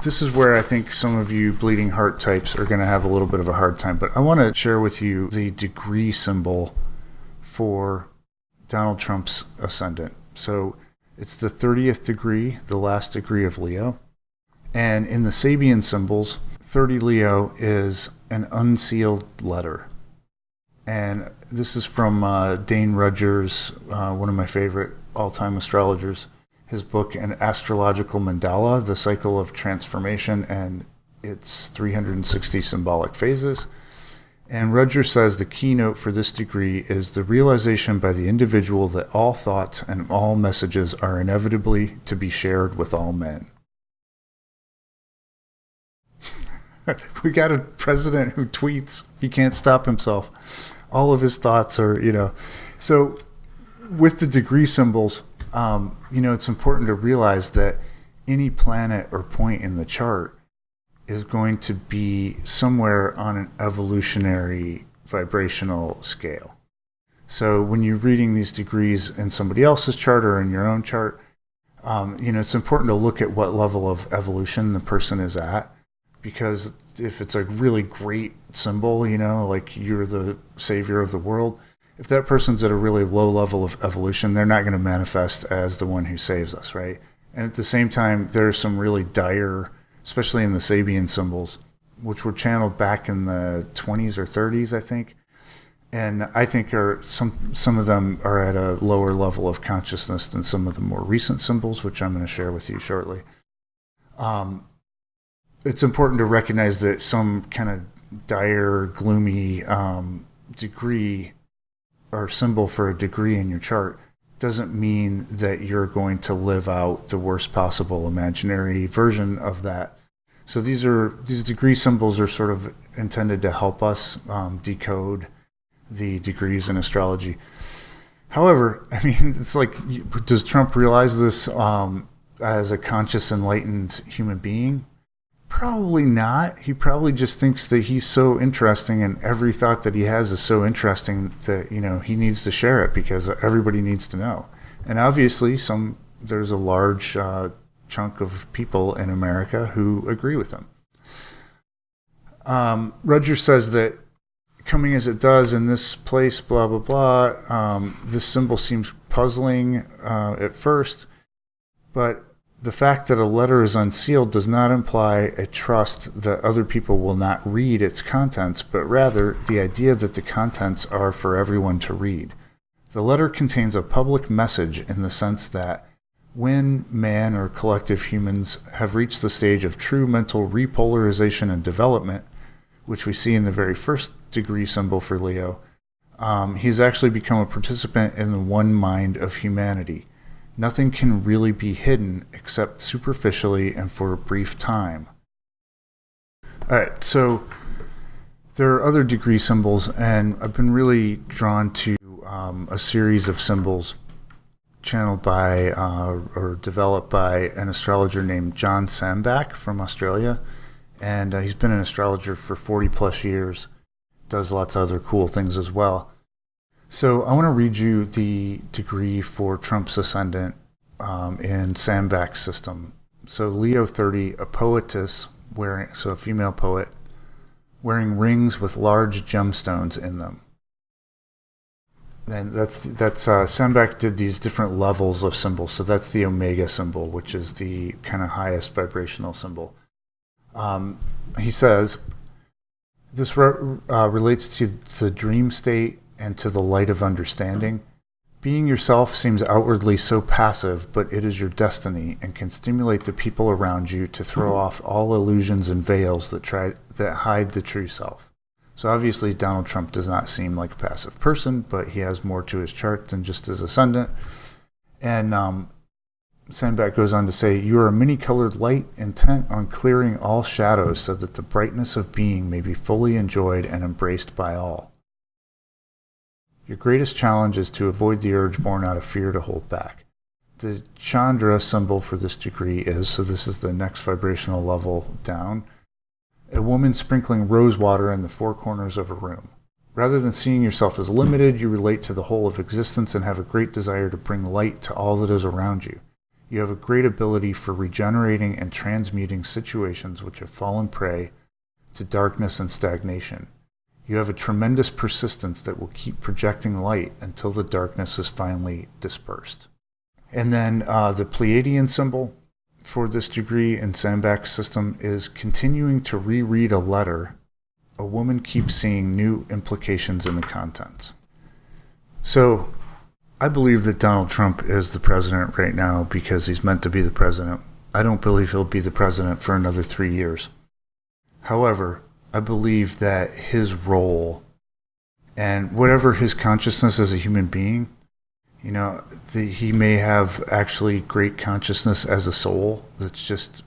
this is where I think some of you bleeding heart types are going to have a little bit of a hard time. But I want to share with you the degree symbol for Donald Trump's Ascendant. So it's the 30th degree, the last degree of Leo. And in the Sabian symbols, 30 Leo is an unsealed letter. And this is from Dane Rudger's, one of my favorite all-time astrologers, his book, An Astrological Mandala, The Cycle of Transformation and its 360 Symbolic Phases. And Rudger says the keynote for this degree is the realization by the individual that all thoughts and all messages are inevitably to be shared with all men. We got a president who tweets. He can't stop himself. All of his thoughts are, So with the degree symbols, it's important to realize that any planet or point in the chart is going to be somewhere on an evolutionary vibrational scale. So when you're reading these degrees in somebody else's chart or in your own chart, it's important to look at what level of evolution the person is at. Because if it's a really great symbol, like you're the savior of the world, if that person's at a really low level of evolution, they're not going to manifest as the one who saves us, right? And at the same time, there's some really dire, especially in the Sabian symbols, which were channeled back in the 20s or 30s, I think. And I think some of them are at a lower level of consciousness than some of the more recent symbols, which I'm going to share with you shortly. It's important to recognize that some kind of dire, gloomy degree or symbol for a degree in your chart doesn't mean that you're going to live out the worst possible imaginary version of that. So these degree symbols are sort of intended to help us decode the degrees in astrology. However, it's like, does Trump realize this as a conscious, enlightened human being? Probably not. He probably just thinks that he's so interesting and every thought that he has is so interesting that, he needs to share it because everybody needs to know. And obviously there's a large chunk of people in America who agree with him. Rudger says that coming as it does in this place, blah, blah, blah, this symbol seems puzzling at first, but the fact that a letter is unsealed does not imply a trust that other people will not read its contents, but rather the idea that the contents are for everyone to read. The letter contains a public message in the sense that when man or collective humans have reached the stage of true mental repolarization and development, which we see in the very first degree symbol for Leo, he's actually become a participant in the one mind of humanity. Nothing can really be hidden except superficially and for a brief time. All right, so there are other degree symbols, and I've been really drawn to a series of symbols channeled by or developed by an astrologer named John Sambach from Australia. And he's been an astrologer for 40 plus years, does lots of other cool things as well. So I want to read you the degree for Trump's Ascendant in Sambach's system. So Leo 30, a poetess a female poet, wearing rings with large gemstones in them. And that's Sambach did these different levels of symbols. So that's the Omega symbol, which is the kind of highest vibrational symbol. He says, this relates to the dream state and to the light of understanding. Being yourself seems outwardly so passive, but it is your destiny and can stimulate the people around you to throw off all illusions and veils that hide the true self. So obviously Donald Trump does not seem like a passive person, but he has more to his chart than just his ascendant. And Sandbach goes on to say, you are a many-colored light intent on clearing all shadows so that the brightness of being may be fully enjoyed and embraced by all. Your greatest challenge is to avoid the urge born out of fear to hold back. The Chandra symbol for this degree is, so this is the next vibrational level down, a woman sprinkling rose water in the four corners of a room. Rather than seeing yourself as limited, you relate to the whole of existence and have a great desire to bring light to all that is around you. You have a great ability for regenerating and transmuting situations which have fallen prey to darkness and stagnation. You have a tremendous persistence that will keep projecting light until the darkness is finally dispersed. And then the Pleiadian symbol for this degree in Sandbach's system is continuing to reread a letter. A woman keeps seeing new implications in the contents. So I believe that Donald Trump is the president right now because he's meant to be the president. I don't believe he'll be the president for another 3 years. However, I believe that his role and whatever his consciousness as a human being, he may have actually great consciousness as a soul that's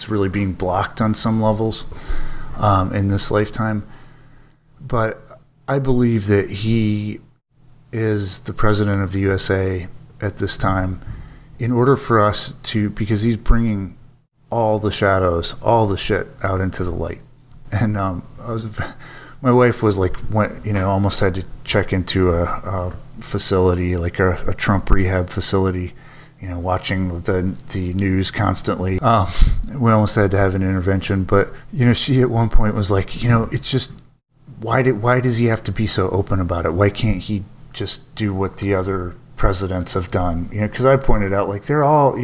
really being blocked on some levels in this lifetime. But I believe that he is the president of the USA at this time in order for us to, because he's bringing all the shadows, all the shit out into the light. And my wife was like, almost had to check into a facility, like a Trump rehab facility, watching the news constantly. We almost had to have an intervention, but she at one point was like, it's just, why does he have to be so open about it? Why can't he just do what the other presidents have done? Because I pointed out, like, they're all,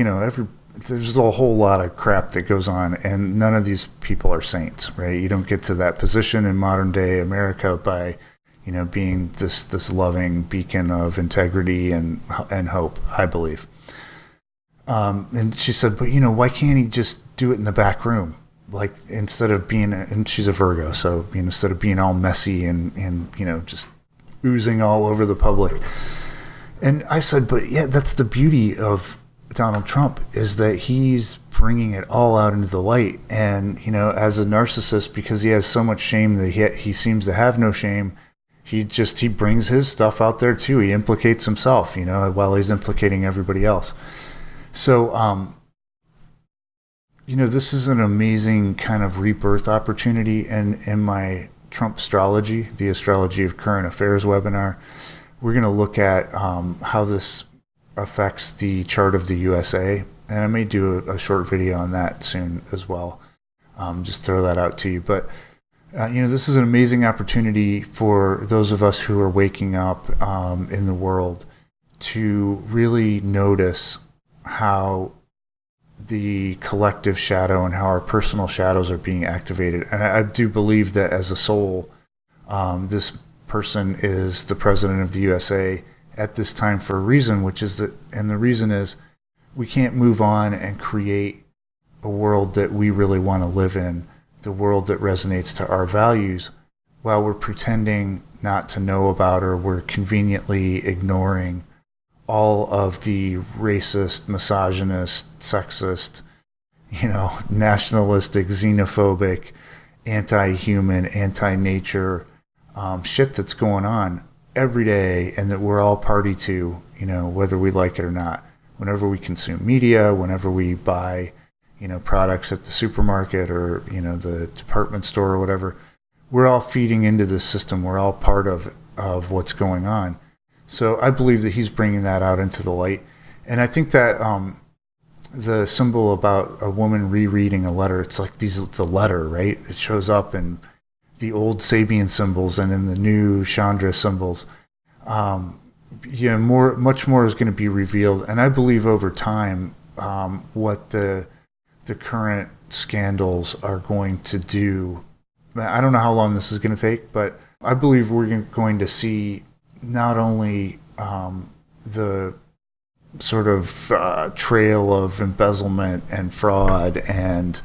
there's a whole lot of crap that goes on, and none of these people are saints, right? You don't get to that position in modern day America by, being this loving beacon of integrity and hope, I believe. And she said, but why can't he just do it in the back room? Like, instead of being, and she's a Virgo, so instead of being all messy and just oozing all over the public. And I said, but yeah, that's the beauty of Donald Trump, is that he's bringing it all out into the light. And as a narcissist, because he has so much shame that he seems to have no shame, he brings his stuff out there too. He implicates himself, while he's implicating everybody else. So this is an amazing kind of rebirth opportunity. And in my Trump astrology, the Astrology of Current Affairs webinar, we're going to look at how this affects the chart of the USA. And I may do a short video on that soon as well. Just throw that out to you. But, this is an amazing opportunity for those of us who are waking up in the world to really notice how the collective shadow and how our personal shadows are being activated. And I do believe that as a soul, this person is the president of the USA at this time for a reason, which is that, and the reason is we can't move on and create a world that we really want to live in, the world that resonates to our values, while we're pretending not to know about, or we're conveniently ignoring all of the racist, misogynist, sexist, nationalistic, xenophobic, anti-human, anti-nature shit that's going on every day, and that we're all party to, whether we like it or not. Whenever we consume media, whenever we buy, products at the supermarket or, the department store or whatever, we're all feeding into this system. We're all part of what's going on. So I believe that he's bringing that out into the light. And I think that the symbol about a woman rereading a letter, it's like the letter, right? It shows up in the old Sabian symbols and in the new Chandra symbols. Much more is going to be revealed. And I believe over time, what the current scandals are going to do. I don't know how long this is going to take, but I believe we're going to see not only the sort of trail of embezzlement and fraud and,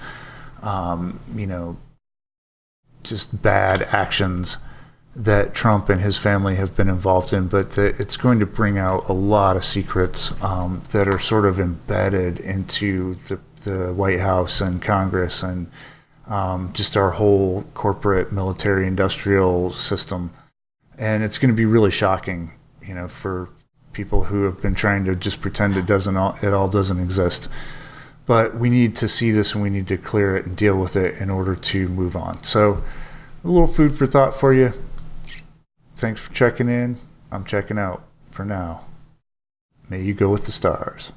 just bad actions that Trump and his family have been involved in, but it's going to bring out a lot of secrets that are sort of embedded into the White House and Congress and just our whole corporate military industrial system. And it's going to be really shocking, for people who have been trying to just pretend it all doesn't exist. But we need to see this, and we need to clear it and deal with it in order to move on. So a little food for thought for you. Thanks for checking in. I'm checking out for now. May you go with the stars.